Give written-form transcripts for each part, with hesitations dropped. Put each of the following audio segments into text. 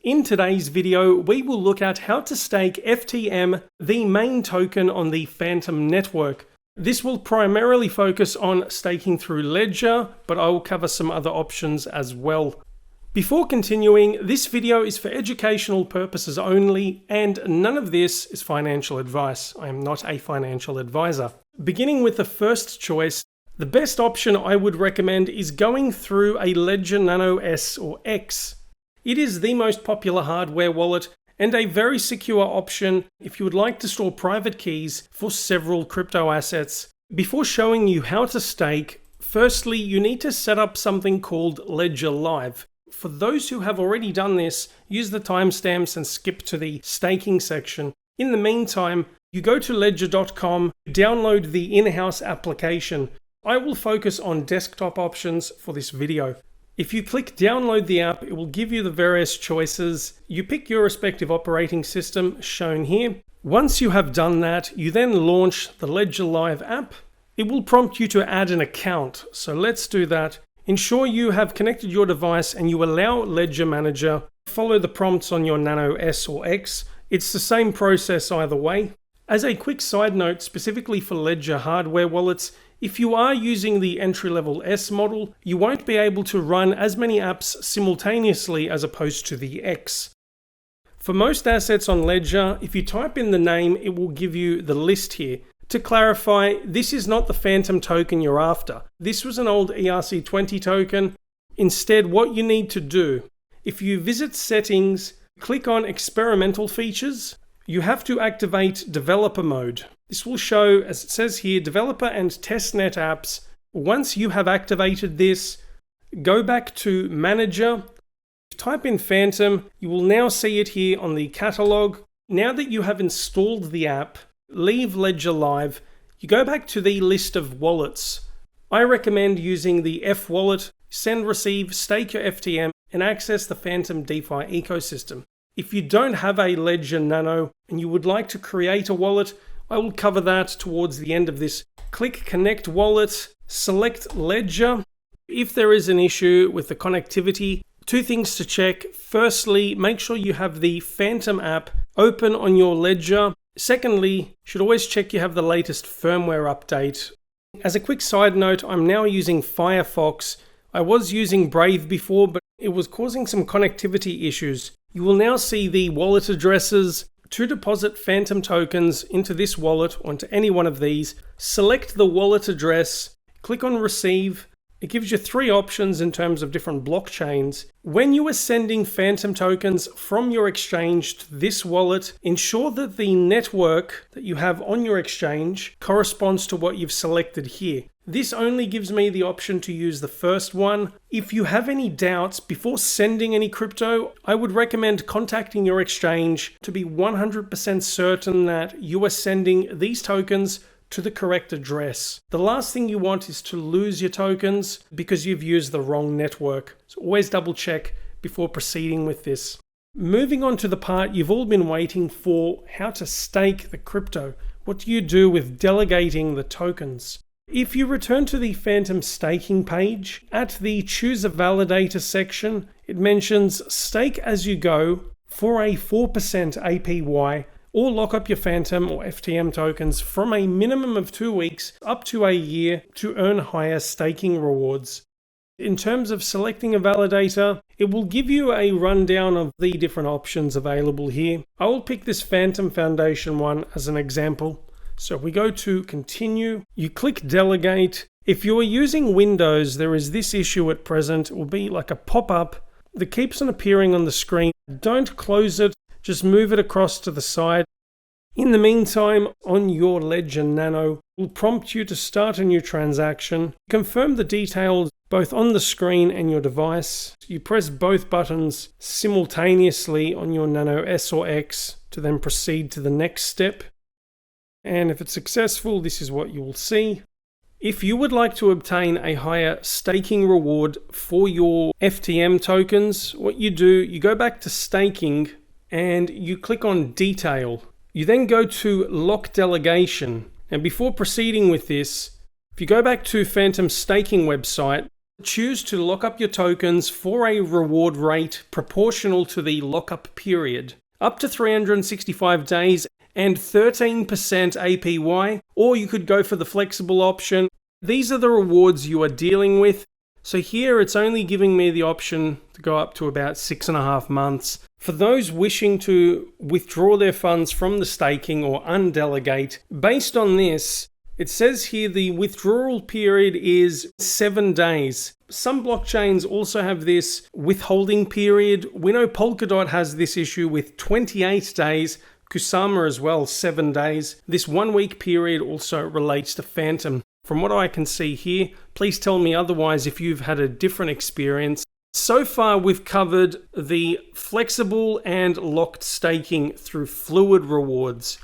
In today's video, we will look at how to stake FTM, the main token on the Fantom network. This will primarily focus on staking through Ledger, but I will cover some other options as well. Before continuing, this video is for educational purposes only, and none of this is financial advice. I am not a financial advisor. Beginning with the first choice, the best option I would recommend is going through a Ledger Nano S or X. It is the most popular hardware wallet and a very secure option if you would like to store private keys for several crypto assets. Before showing you how to stake, firstly you need to set up something called Ledger Live. For those who have already done this, use the timestamps and skip to the staking section. In the meantime, you go to ledger.com, download the in-house application. I will focus on desktop options for this video. If you click download the app, it will give you the various choices. You pick your respective operating system shown here. Once you have done that, you then launch the Ledger Live app. It will prompt you to add an account, so let's do that. Ensure you have connected your device and you allow Ledger Manager. Follow the prompts on your Nano S or X. It's the same process either way. As a quick side note, specifically for Ledger hardware wallets, if you are using the entry-level S model, you won't be able to run as many apps simultaneously as opposed to the X. For most assets on Ledger, if you type in the name, it will give you the list here. To clarify, this is not the Fantom token you're after. This was an old ERC20 token. Instead, what you need to do, if you visit Settings, click on Experimental Features, you have to activate Developer Mode. This will show, as it says here, Developer and Testnet apps. Once you have activated this, go back to Manager, type in Fantom. You will now see it here on the catalog. Now that you have installed the app, leave Ledger Live. You go back to the list of wallets. I recommend using the fWallet, send, receive, stake your FTM, and access the Fantom DeFi ecosystem. If you don't have a Ledger Nano and you would like to create a wallet, I will cover that towards the end of this. Click Connect Wallet, select Ledger. If there is an issue with the connectivity, two things to check. Firstly, make sure you have the Fantom app open on your Ledger. Secondly, you should always check you have the latest firmware update. As a quick side note, I'm now using Firefox. I was using Brave before, but it was causing some connectivity issues. You will now see the wallet addresses. To deposit Fantom tokens into this wallet or into any one of these, select the wallet address, click on Receive. It gives you three options in terms of different blockchains. When you are sending Fantom tokens from your exchange to this wallet, ensure that the network that you have on your exchange corresponds to what you've selected here. This only gives me the option to use the first one. If you have any doubts before sending any crypto, I would recommend contacting your exchange to be 100% certain that you are sending these tokens to the correct address. The last thing you want is to lose your tokens because you've used the wrong network. So always double check before proceeding with this. Moving on to the part you've all been waiting for, how to stake the crypto. What do you do with delegating the tokens? If you return to the Fantom staking page, at the Choose a Validator section, it mentions stake as you go for a 4% APY, or lock up your Fantom or FTM tokens from a minimum of 2 weeks up to a year to earn higher staking rewards. In terms of selecting a validator, it will give you a rundown of the different options available here. I will pick this Fantom Foundation one as an example. So we go to Continue, you click Delegate. If you are using Windows, there is this issue at present. It will be like a pop-up that keeps on appearing on the screen. Don't close it, just move it across to the side. In the meantime, on your Ledger Nano, it will prompt you to start a new transaction. Confirm the details both on the screen and your device. You press both buttons simultaneously on your Nano S or X to then proceed to the next step. And if it's successful, this is what you will see. If you would like to obtain a higher staking reward for your FTM tokens, what you do, you go back to staking and you click on Detail. You then go to Lock Delegation. And before proceeding with this, if you go back to Fantom's staking website, choose to lock up your tokens for a reward rate proportional to the lockup period, up to 365 days and 13% APY, or you could go for the flexible option. These are the rewards you are dealing with. So here it's only giving me the option to go up to about 6.5 months. For those wishing to withdraw their funds from the staking or undelegate, based on this, it says here the withdrawal period is 7 days. Some blockchains also have this withholding period. We know Polkadot has this issue with 28 days. Kusama as well, 7 days. This 1 week period also relates to Fantom. From what I can see here, please tell me otherwise if you've had a different experience. So far, we've covered the flexible and locked staking through fluid rewards.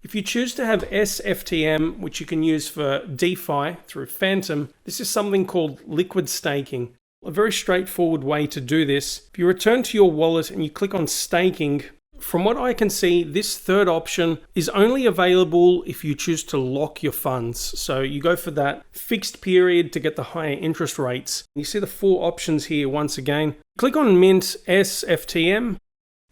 If you choose to have sFTM, which you can use for DeFi through Fantom, this is something called liquid staking. A very straightforward way to do this. If you return to your wallet and you click on staking, from what I can see, this third option is only available if you choose to lock your funds. So you go for that fixed period to get the higher interest rates. You see the 4 options here once again. Click on Mint sFTM.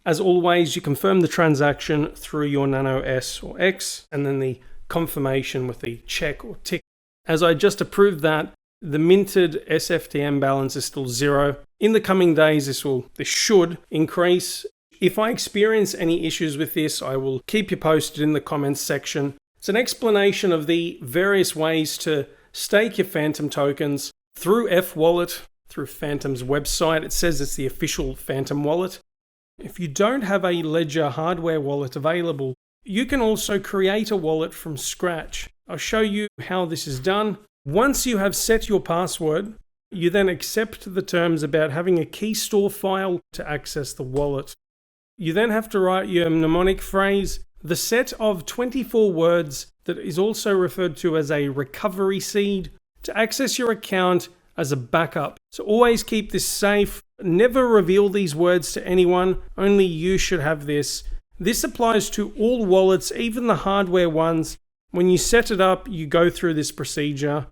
As always, you confirm the transaction through your Nano S or X, and then the confirmation with the check or tick. As I just approved that, the minted sFTM balance is still 0. In the coming days, this should increase. If I experience any issues with this, I will keep you posted in the comments section. It's an explanation of the various ways to stake your Fantom tokens through fWallet, through Fantom's website. It says it's the official Fantom wallet. If you don't have a Ledger hardware wallet available, you can also create a wallet from scratch. I'll show you how this is done. Once you have set your password, you then accept the terms about having a key store file to access the wallet. You then have to write your mnemonic phrase, the set of 24 words that is also referred to as a recovery seed, to access your account as a backup. So always keep this safe. Never reveal these words to anyone. Only you should have this. This applies to all wallets, even the hardware ones. When you set it up, you go through this procedure.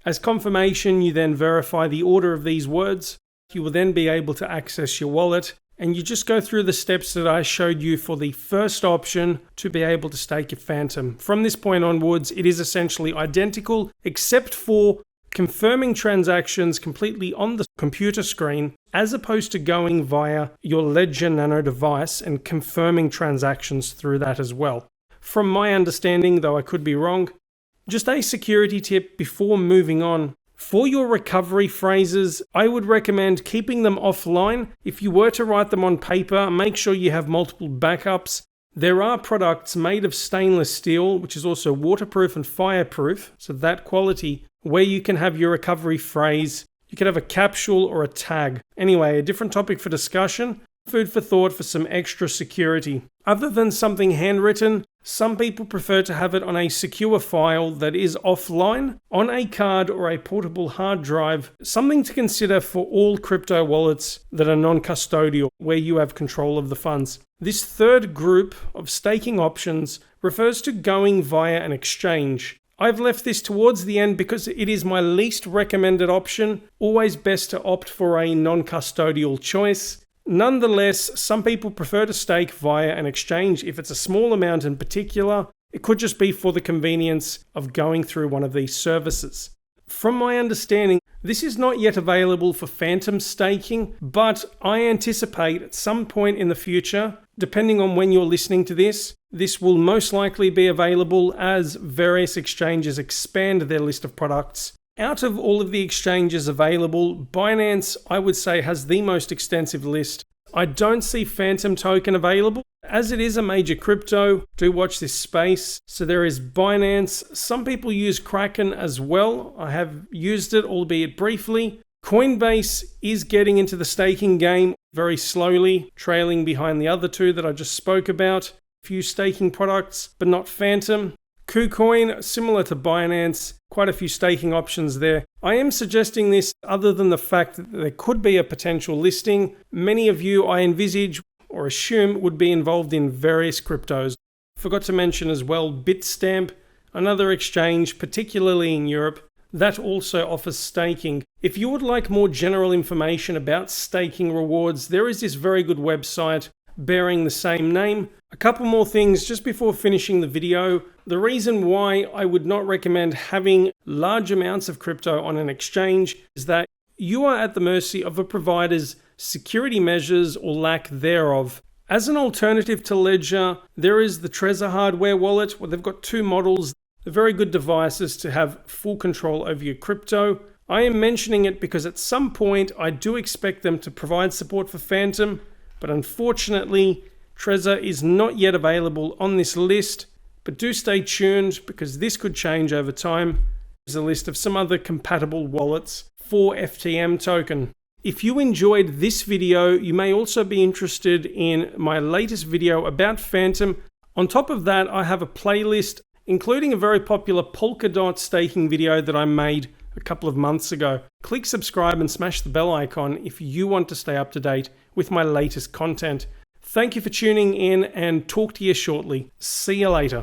As confirmation, you then verify the order of these words. You will then be able to access your wallet. And you just go through the steps that I showed you for the first option to be able to stake your Fantom. From this point onwards, it is essentially identical, except for confirming transactions completely on the computer screen, as opposed to going via your Ledger Nano device and confirming transactions through that as well. From my understanding, though I could be wrong, just a security tip before moving on. For your recovery phrases, I would recommend keeping them offline. If you were to write them on paper, make sure you have multiple backups. There are products made of stainless steel, which is also waterproof and fireproof, so that quality, where you can have your recovery phrase. You could have a capsule or a tag. Anyway, a different topic for discussion. Food for thought for some extra security. Other than something handwritten, some people prefer to have it on a secure file that is offline, on a card or a portable hard drive. Something to consider for all crypto wallets that are non-custodial, where you have control of the funds. This third group of staking options refers to going via an exchange. I've left this towards the end because it is my least recommended option. Always best to opt for a non-custodial choice. Nonetheless, some people prefer to stake via an exchange. If it's a small amount in particular, it could just be for the convenience of going through one of these services. From my understanding, this is not yet available for Fantom staking, but I anticipate at some point in the future, depending on when you're listening to this, this will most likely be available as various exchanges expand their list of products. Out of all of the exchanges available, Binance, I would say, has the most extensive list. I don't see Fantom token available. As it is a major crypto, do watch this space. So there is Binance. Some people use Kraken as well. I have used it, albeit briefly. Coinbase is getting into the staking game very slowly, trailing behind the other two that I just spoke about. A few staking products, but not Fantom. KuCoin, similar to Binance, quite a few staking options there. I am suggesting this other than the fact that there could be a potential listing. Many of you, I envisage or assume, would be involved in various cryptos. Forgot to mention as well Bitstamp, another exchange, particularly in Europe, that also offers staking. If you would like more general information about staking rewards, there is this very good website bearing the same name. A couple more things just before finishing the video. The reason why I would not recommend having large amounts of crypto on an exchange is that you are at the mercy of a provider's security measures or lack thereof. As an alternative to Ledger, there is the Trezor hardware wallet, where they've got two models. They're very good devices to have full control over your crypto. I am mentioning it because at some point I do expect them to provide support for Fantom, but unfortunately Trezor is not yet available on this list. But do stay tuned because this could change over time. There's a list of some other compatible wallets for FTM token. If you enjoyed this video, you may also be interested in my latest video about Fantom. On top of that, I have a playlist including a very popular Polkadot staking video that I made a couple of months ago. Click subscribe and smash the bell icon if you want to stay up to date with my latest content. Thank you for tuning in and talk to you shortly. See you later.